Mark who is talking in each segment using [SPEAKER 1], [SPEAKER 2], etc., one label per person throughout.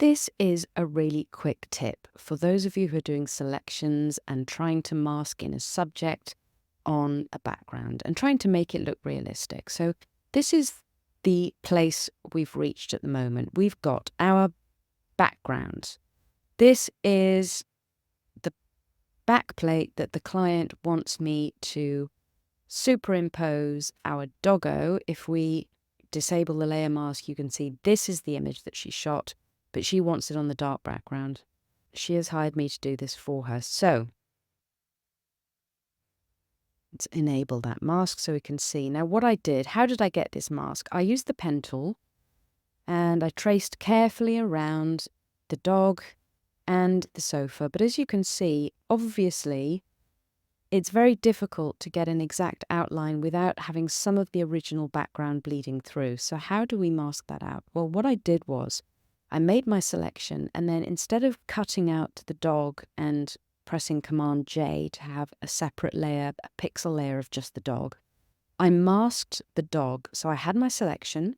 [SPEAKER 1] This is a really quick tip for those of you who are doing selections and trying to mask in a subject on a background and trying to make it look realistic. So this is the place we've reached at the moment. We've got our background. This is the backplate that the client wants me to superimpose our doggo. If we disable the layer mask, you can see this is the image that she shot, but she wants it on the dark background. She has hired me to do this for her. So let's enable that mask so we can see. Now what I did, how did I get this mask? I used the pen tool and I traced carefully around the dog and the sofa. But as you can see, obviously, it's very difficult to get an exact outline without having some of the original background bleeding through. So how do we mask that out? Well, what I did was I made my selection, and then instead of cutting out the dog and pressing Command J to have a separate layer, a pixel layer of just the dog, I masked the dog. So I had my selection.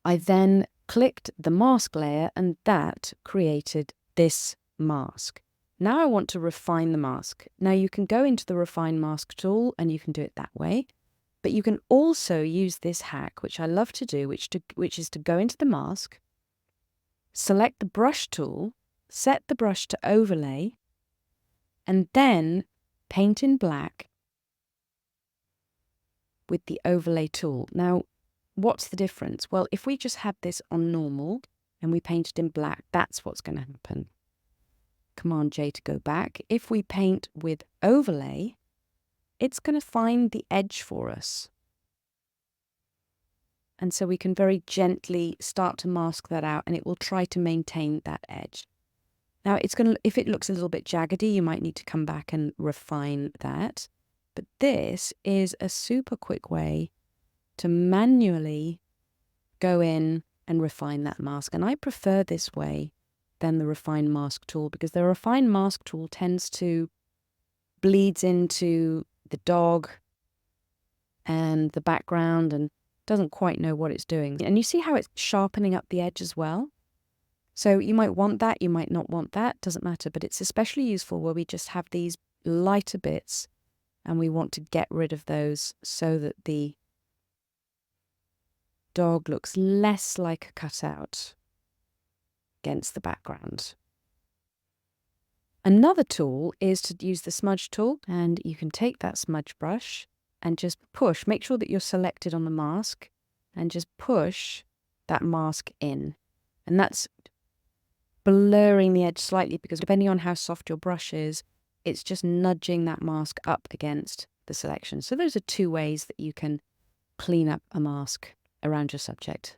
[SPEAKER 1] I then clicked the mask layer, and that created this mask. Now I want to refine the mask. Now you can go into the Refine Mask tool and you can do it that way. But you can also use this hack, which I love to do, which is to go into the mask, select the brush tool, set the brush to overlay, and then paint in black with the overlay tool. Now, what's the difference? Well, if we just had this on normal and we painted in black, that's what's going to happen. Command J to go back. If we paint with overlay, it's going to find the edge for us. And so we can very gently start to mask that out, and it will try to maintain that edge. Now, if it looks a little bit jaggedy, you might need to come back and refine that. But this is a super quick way to manually go in and refine that mask. And I prefer this way than the Refine Mask tool, because the Refine Mask tool tends to bleeds into the dog and the background and doesn't quite know what it's doing. And you see how it's sharpening up the edge as well? So you might want that, you might not want that, doesn't matter, but it's especially useful where we just have these lighter bits and we want to get rid of those so that the dog looks less like a cutout against the background. Another tool is to use the smudge tool, and you can take that smudge brush and just push, make sure that you're selected on the mask, and just push that mask in. And that's blurring the edge slightly because depending on how soft your brush is, it's just nudging that mask up against the selection. So those are two ways that you can clean up a mask around your subject.